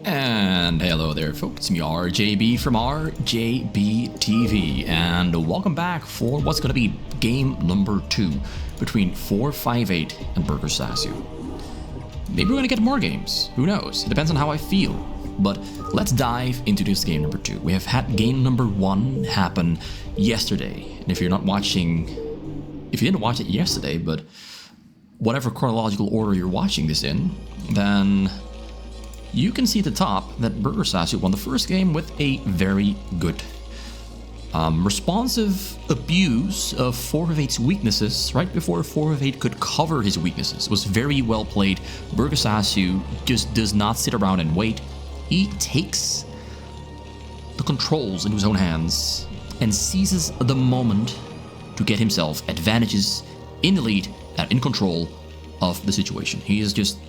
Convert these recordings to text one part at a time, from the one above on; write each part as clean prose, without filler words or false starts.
And hello there folks, it's me RJB from RJB TV, and welcome back for what's going to be game number 2 between 458 and Burgersasu. Maybe we're going to get more games, who knows, it depends on how I feel. But let's dive into this game number 2. We have had game number 1 happen yesterday, and if you didn't watch it yesterday, but whatever chronological order you're watching this in, then you can see at the top that Burgersasu won the first game with a very good responsive abuse of 458's weaknesses right before 458 could cover his weaknesses. It was very well played. Burgersasu just does not sit around and wait. He takes the controls into his own hands and seizes the moment to get himself advantages in the lead and in control of the situation. He is just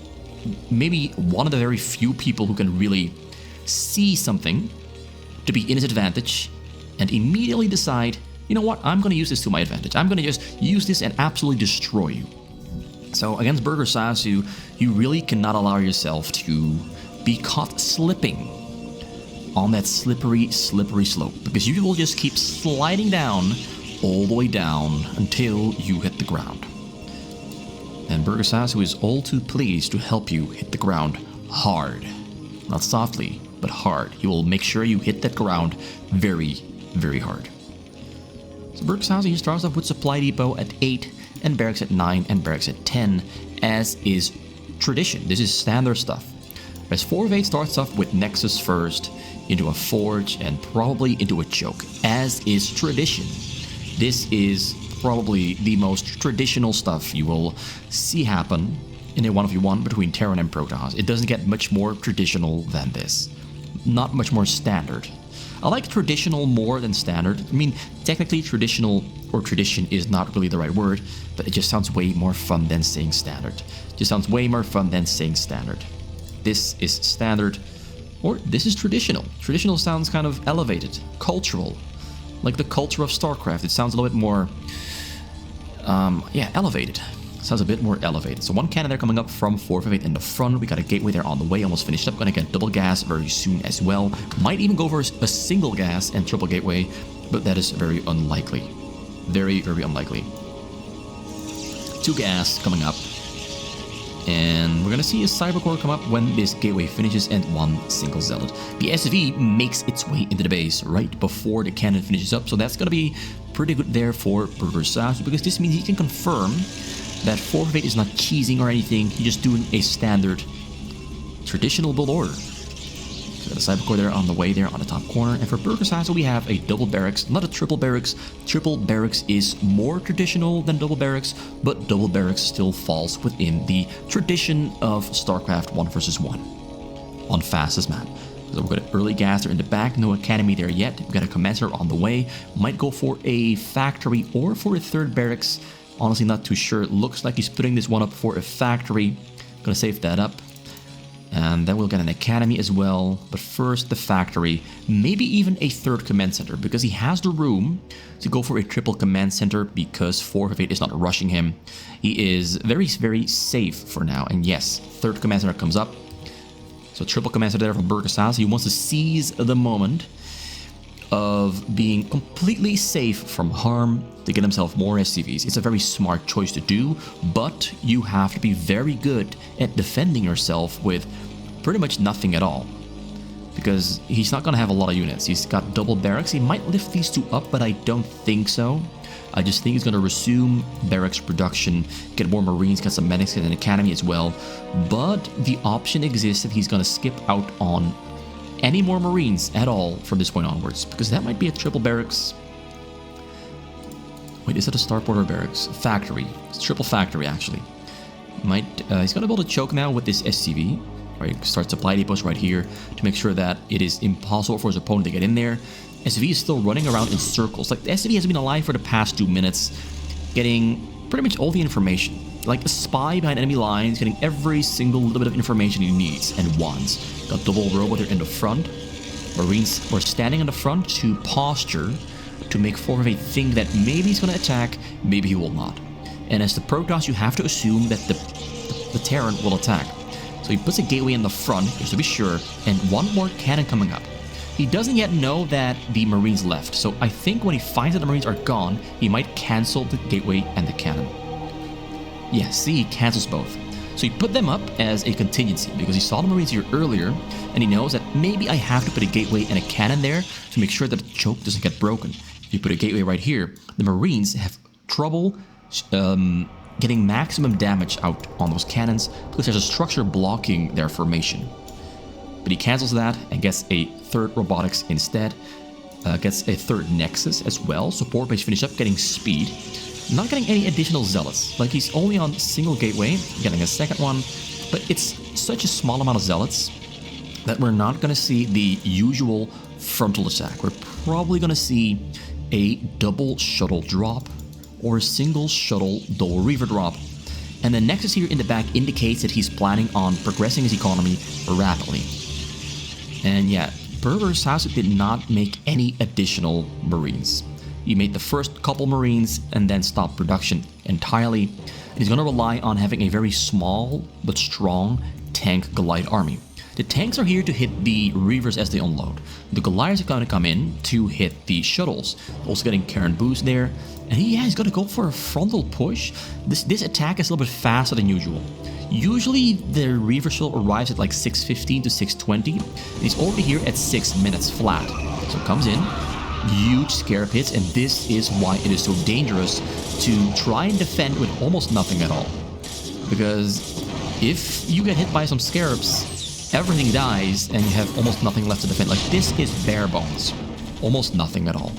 maybe one of the very few people who can really see something to be in his advantage and immediately decide, you know what, I'm going to use this to my advantage. I'm going to just use this and absolutely destroy you. So against Burgersasu, you really cannot allow yourself to be caught slipping on that slippery slope, because you will just keep sliding down all the way down until you hit the ground. And Burgersasu is all too pleased to help you hit the ground hard. Not softly, but hard. He will make sure you hit that ground very, very hard. So Burgersasu starts off with Supply Depot at 8, and Barracks at 9, and Barracks at 10, as is tradition. This is standard stuff. Whereas 458 starts off with Nexus first, into a Forge, and probably into a Choke, as is tradition. This is probably the most traditional stuff you will see happen in a 1v1 between Terran and Protoss. It doesn't get much more traditional than this. Not much more standard. I like traditional more than standard. I mean, technically traditional or tradition is not really the right word, but it just sounds way more fun than saying standard. It just sounds way more fun than saying standard. This is standard, or this is traditional. Traditional sounds kind of elevated, cultural. Like the culture of StarCraft, it sounds a little bit more, elevated. Sounds a bit more elevated. So one cannon there coming up from 458 in the front. We got a gateway there on the way, almost finished up. Gonna get double gas very soon as well. Might even go for a single gas and triple gateway, but that is very unlikely. Very, very unlikely. 2 gas coming up. And we're gonna see a Cybercore come up when this gateway finishes, and 1 single zealot. The SV makes its way into the base right before the cannon finishes up, so that's gonna be pretty good there for Burgersasu, because this means he can confirm that 458 is not cheesing or anything. He's just doing a standard traditional build order. So got a Cybercore there on the way there on the top corner, and for Burgersasu we have a double barracks, not a triple barracks. Triple barracks is more traditional than double barracks, but double barracks still falls within the tradition of StarCraft 1 vs 1 on fastest map. So we've got an early gasser in the back, no academy there yet. We've got a commander on the way, might go for a factory or for a 3rd barracks. Honestly not too sure. It looks like he's putting this one up for a factory. Gonna save that up. And then we'll get an academy as well, but first the factory, maybe even a 3rd command center, because he has the room to go for a triple command center because 458 is not rushing him. He is very, very safe for now, and yes, 3rd command center comes up. So triple command center there from Burgersasu. He wants to seize the moment of being completely safe from harm to get himself more SCVs. It's a very smart choice to do, but you have to be very good at defending yourself with pretty much nothing at all, because he's not going to have a lot of units. He's got double barracks. He might lift these 2 up, but I don't think so. I just think he's going to resume barracks production, get more marines, get some medics, get an academy as well, but the option exists that he's going to skip out on any more marines at all from this point onwards, because that might be a triple barracks. Wait, is that a starport or barracks? Factory. It's triple factory, actually. He's gonna build a choke now with this SCV. Right, start supply depots right here to make sure that it is impossible for his opponent to get in there. SCV is still running around in circles. Like, the SCV has been alive for the past 2 minutes, getting pretty much all the information. Like a spy behind enemy lines, getting every single little bit of information he needs and wants. Got double robot there in the front. Marines were standing in the front to posture to make 458 think that maybe he's going to attack, maybe he will not. And as the Protoss, you have to assume that the Terran will attack. So he puts a gateway in the front, just to be sure, and one more cannon coming up. He doesn't yet know that the Marines left, so I think when he finds that the Marines are gone, he might cancel the gateway and the cannon. Yeah, see, he cancels both. So he put them up as a contingency because he saw the Marines here earlier, and he knows that maybe I have to put a gateway and a cannon there to make sure that the choke doesn't get broken. If you put a gateway right here, the Marines have trouble getting maximum damage out on those cannons because there's a structure blocking their formation. But he cancels that and gets a third robotics instead. Gets a third nexus as well. Support base finish up getting speed. Not getting any additional zealots. Like he's only on single gateway, getting a second one. But it's such a small amount of zealots that we're not going to see the usual frontal attack. We're probably going to see a double shuttle drop or a single shuttle double Reaver drop. And the nexus here in the back indicates that he's planning on progressing his economy rapidly. And yeah, Burgersasu did not make any additional Marines. He made the first couple Marines and then stopped production entirely. And he's going to rely on having a very small but strong tank Goliath army. The tanks are here to hit the Reavers as they unload. The Goliaths are going to come in to hit the shuttles. Also getting Karen boost there. And he's going to go for a frontal push. This attack is a little bit faster than usual. Usually the Reaver shuttle arrives at like 6:15 to 6:20. And he's already here at 6 minutes flat. So comes in, huge scarab hits, and this is why it is so dangerous to try and defend with almost nothing at all. Because if you get hit by some scarabs, everything dies and you have almost nothing left to defend. Like this is bare bones. Almost nothing at all.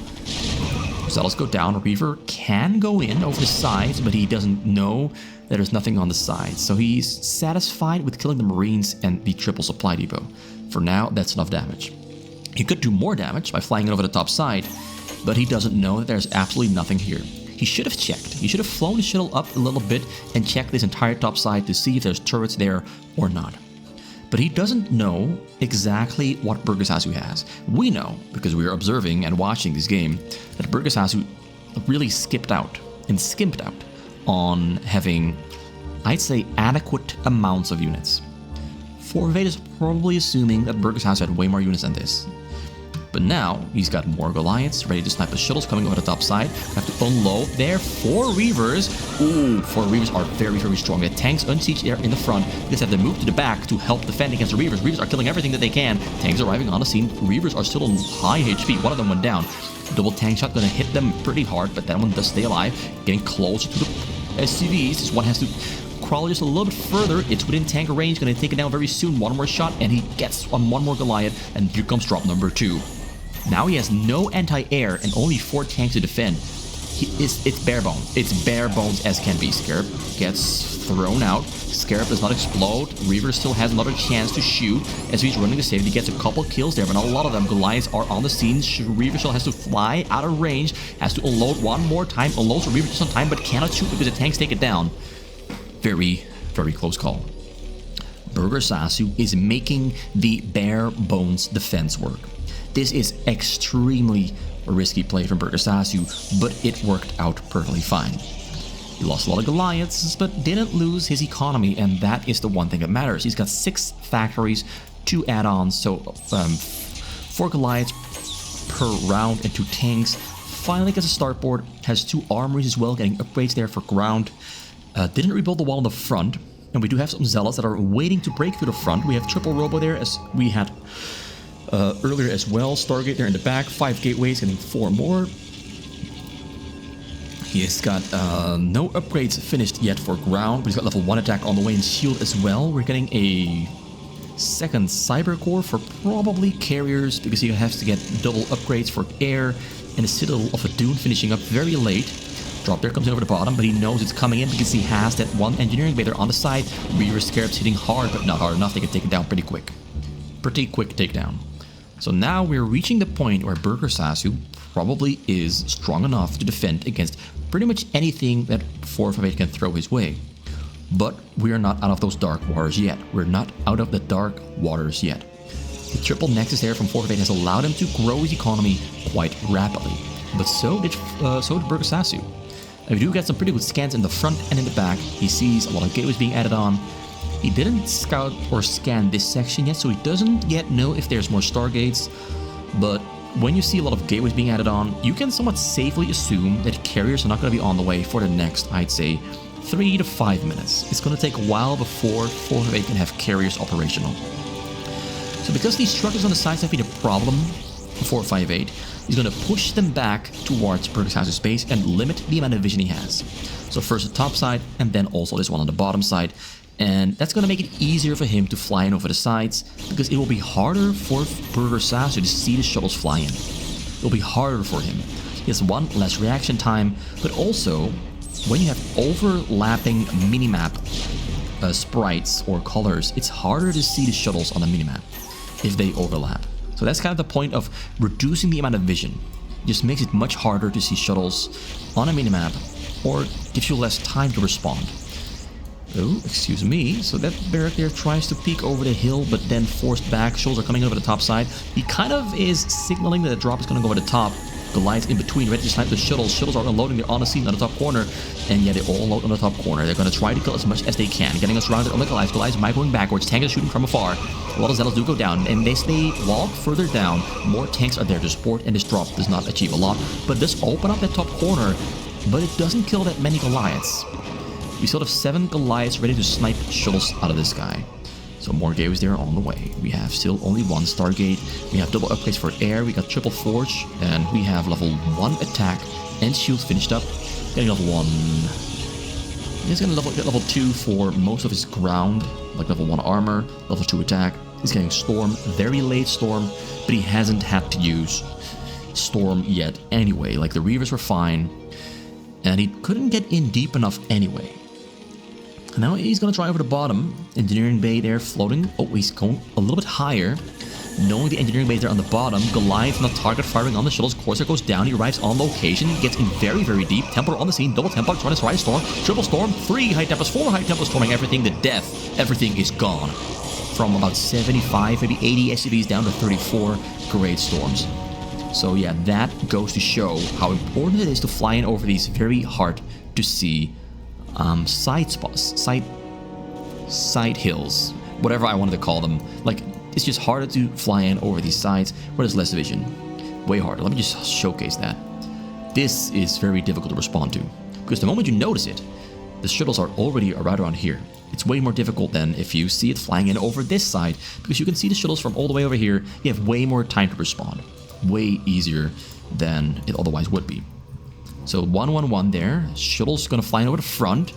Zealots go down. Reaver can go in over the sides, but he doesn't know that there's nothing on the sides. So he's satisfied with killing the Marines and the triple supply depot. For now, that's enough damage. He could do more damage by flying it over the top side, but he doesn't know that there's absolutely nothing here. He should have checked. He should have flown the shuttle up a little bit and checked this entire top side to see if there's turrets there or not. But he doesn't know exactly what Burgersasu has. We know, because we are observing and watching this game, that Burgersasu really skipped out and skimped out on having, I'd say, adequate amounts of units. 4v8 is probably assuming that Burgersasu had way more units than this. But now, he's got more Goliaths ready to snipe the shuttles coming over the top side. Have to unload there. 4 Reavers. Ooh, 4 Reavers are very, very strong. The tanks unsiege there in the front. They just have to move to the back to help defend against the Reavers. Reavers are killing everything that they can. Tanks arriving on the scene. Reavers are still on high HP. One of them went down. Double tank shot gonna hit them pretty hard, but that one does stay alive. Getting closer to the SCVs. This one has to crawl just a little bit further. It's within tank range. Gonna take it down very soon. One more shot, and he gets on one more Goliath. And here comes drop number 2. Now he has no anti-air and only 4 tanks to defend. It's bare bones. It's bare bones as can be. Scarab gets thrown out. Scarab does not explode. Reaver still has another chance to shoot as he's running the save. He gets a couple kills there, but not a lot of them. Goliaths are on the scene. Reaver still has to fly out of range. Has to unload one more time. Unloads Reaver just on time, but cannot shoot because the tanks take it down. Very, very close call. Burgersasu is making the bare bones defense work. This is extremely risky play from Burgersasu, but it worked out perfectly fine. He lost a lot of Goliaths, but didn't lose his economy, and that is the one thing that matters. He's got 6 factories, 2 add-ons, so 4 Goliaths per round and 2 tanks. Finally gets a startboard, has 2 armories as well, getting upgrades there for ground. Didn't rebuild the wall in the front, and we do have some zealots that are waiting to break through the front. We have triple robo there, as we had earlier as well. Stargate there in the back, 5 gateways, getting 4 more. He has got no upgrades finished yet for ground, but he's got level 1 attack on the way and shield as well. We're getting a second cyber core for probably carriers because he has to get double upgrades for air, and a Citadel of a Dune finishing up very late. Drop there comes in over the bottom, but he knows it's coming in because he has that 1 engineering bay there on the side. Reaver Scarabs hitting hard, but not hard enough. They can take it down pretty quick. Pretty quick takedown. So now we're reaching the point where Burgersasu probably is strong enough to defend against pretty much anything that 458 can throw his way. But we are not out of those dark waters yet. We're not out of the dark waters yet. The triple nexus there from 458 has allowed him to grow his economy quite rapidly. But so did Burgersasu. And we do get some pretty good scans in the front and in the back. He sees a lot of gateways being added on. He didn't scout or scan this section yet, so he doesn't yet know if there's more stargates. But when you see a lot of gateways being added on, you can somewhat safely assume that carriers are not going to be on the way for the next, I'd say, 3 to 5 minutes. It's going to take a while before 458 can have carriers operational. So because these structures on the sides have been a problem for 458, he's going to push them back towards Burgersasu's space and limit the amount of vision he has. So first the top side, and then also this one on the bottom side. And that's going to make it easier for him to fly in over the sides, because it will be harder for Burgersasu to see the shuttles fly in. It will be harder for him. He has one less reaction time, but also when you have overlapping minimap sprites or colors, it's harder to see the shuttles on the minimap if they overlap. So that's kind of the point of reducing the amount of vision. It just makes it much harder to see shuttles on a minimap, or gives you less time to respond. Oh, excuse me. So that barrack there tries to peek over the hill, but then forced back. Shuttles are coming over the top side. He kind of is signaling that the drop is going to go over the top. Goliath's in between, ready to snipe the shuttles. Shuttles are unloading. They're on the scene on the top corner, and yeah, they all load on the top corner. They're going to try to kill as much as they can, getting us surrounded on the Goliath. Goliath's microing backwards. Tank is shooting from afar. A lot of Zealots do go down, and as they walk further down, more tanks are there to support, and this drop does not achieve a lot, but it does open up that top corner, but it doesn't kill that many Goliaths. We still have 7 Goliaths ready to snipe shuttles out of the sky. So more gateways there on the way. We have still only 1 Stargate. We have double upgrades for air. We got triple forge. And we have level 1 attack and shield finished up. Getting level 1. He's going to get level 2 for most of his ground. Like level 1 armor, level 2 attack. He's getting storm, very late storm. But he hasn't had to use storm yet anyway. Like the Reavers were fine. And he couldn't get in deep enough anyway. Now he's going to try over the bottom. Engineering bay there floating. Oh, he's going a little bit higher. Knowing the engineering bay there on the bottom. Goliath not target firing on the shuttles. Corsair goes down. He arrives on location. Gets in very, very deep. Templar on the scene. Double Templar trying to try to storm. Triple storm. 3 high Templars. 4 high Templars storming everything to death. Everything is gone. From about 75, maybe 80 SCVs down to 34 great storms. So yeah, that goes to show how important it is to fly in over these very hard to see side spots, side hills, whatever I wanted to call them. Like, it's just harder to fly in over these sides where there's less vision. Way harder. Let me just showcase that. This is very difficult to respond to, because the moment you notice it, the shuttles are already right around here. It's way more difficult than if you see it flying in over this side, because you can see the shuttles from all the way over here. You have way more time to respond. Way easier than it otherwise would be. So 111 there. Shuttle's gonna fly in over the front.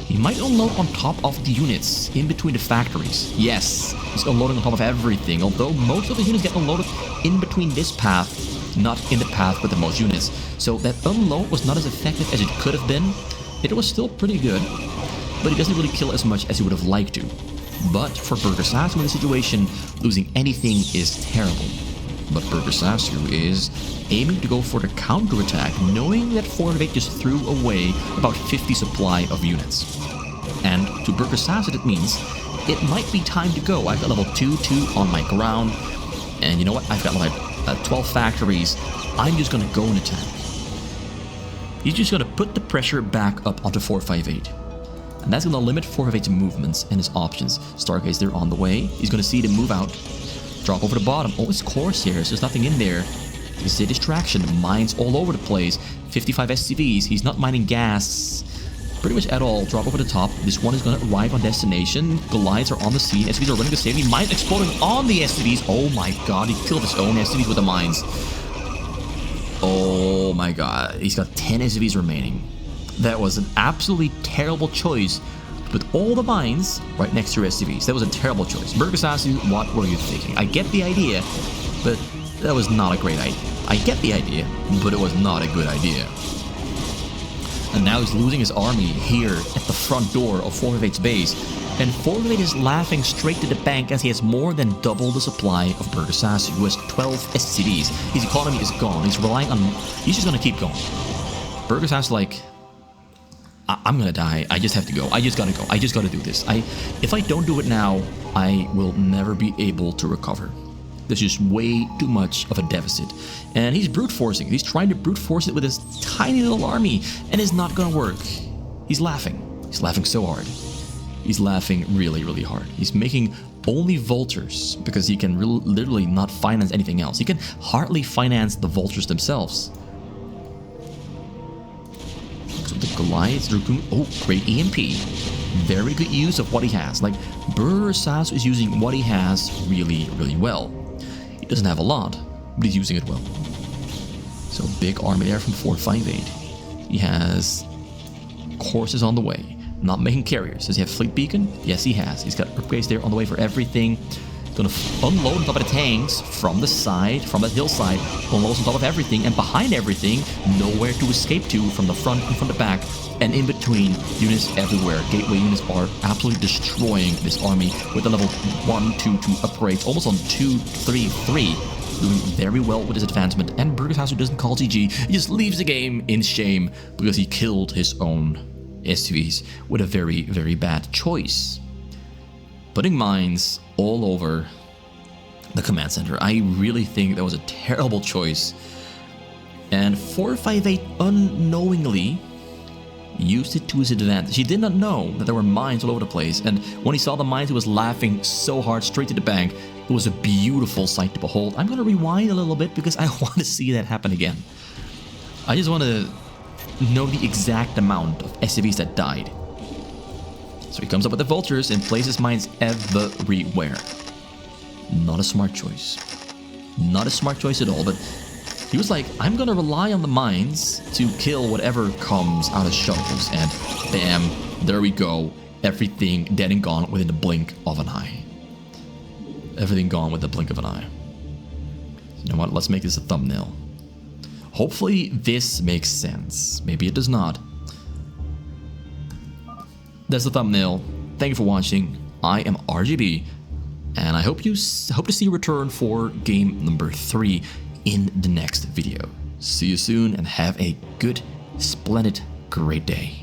He might unload on top of the units in between the factories. Yes, he's unloading on top of everything, although most of the units get unloaded in between this path, not in the path with the most units. So that unload was not as effective as it could have been. It was still pretty good, but he doesn't really kill as much as he would have liked to. But for Burgersasu in this situation, losing anything is terrible. But Burgersasu is aiming to go for the counterattack, knowing that 408 just threw away about 50 supply of units. And to Burgersasu, that means it might be time to go. I've got level 2-2 on my ground, and you know what? I've got like 12 factories. I'm just going to go and attack. He's just going to put the pressure back up onto 458. And that's going to limit 458's movements and his options. Stargates, they're on the way. He's going to see them move out. Drop over the bottom. Oh, it's Corsairs. There's nothing in there. This is a distraction. Mines all over the place. 55 SCVs. He's not mining gas pretty much at all. Drop over the top. This one is going to arrive on destination. Goliaths are on the scene. SCVs are running to safety. Mines exploding on the SCVs. Oh my god. He killed his own SCVs with the mines. Oh my god. He's got 10 SCVs remaining. That was an absolutely terrible choice. Put all the mines right next to your SCVs. That was a terrible choice. Burgersasu, what were you thinking? I get the idea, but that was not a great idea. I get the idea, but it was not a good idea. And now he's losing his army here at the front door of 458's base. And 458 is laughing straight to the bank as he has more than double the supply of Burgersasu, who has 12 SCVs. His economy is gone. He's relying on... He's just going to keep going. Burgersasu like... I'm gonna die. I just have to go. I just gotta go. I just gotta do this. If I don't do it now, I will never be able to recover. There's just way too much of a deficit. And he's brute forcing. He's trying to brute force it with his tiny little army, and it's not gonna work. He's laughing. He's laughing so hard. he's laughing really, really hard. He's making only vultures because he can literally not finance anything else. He can hardly finance the vultures themselves. So the Goliath, oh, great EMP. Very good use of what he has. Like, Burgersasu is using what he has really, really well. He doesn't have a lot, but he's using it well. So big army there from 458. He has horses on the way. Not making carriers. Does he have fleet beacon? Yes, he has. He's got upgrades there on the way for everything. Gonna unload on top of the tanks from the side, from that hillside. Unloads on top of everything, and behind everything, nowhere to escape to from the front and from the back. And in between, units everywhere. Gateway units are absolutely destroying this army with the level 1, 2, 2 upgrades. Almost on 2, 3, 3. Doing very well with his advancement. And Burgersasu doesn't call GG. He just leaves the game in shame because he killed his own SUVs with a very, very bad choice. Putting mines all over the command center. I really think that was a terrible choice. And 458 unknowingly used it to his advantage. He did not know that there were mines all over the place. And when he saw the mines, he was laughing so hard straight to the bank. It was a beautiful sight to behold. I'm going to rewind a little bit because I want to see that happen again. I just want to know the exact amount of SUVs that died. So he comes up with the vultures and places mines everywhere. Not a smart choice. Not a smart choice at all, but he was like, I'm gonna rely on the mines to kill whatever comes out of shovels, and bam, there we go. Everything dead and gone within the blink of an eye. Everything gone with the blink of an eye. You know what, let's make this a thumbnail. Hopefully this makes sense. Maybe it does not. That's the thumbnail. Thank you for watching. I am RGB, and I hope to see a return for game number 3 in the next video. See you soon, and have a good, splendid, great day.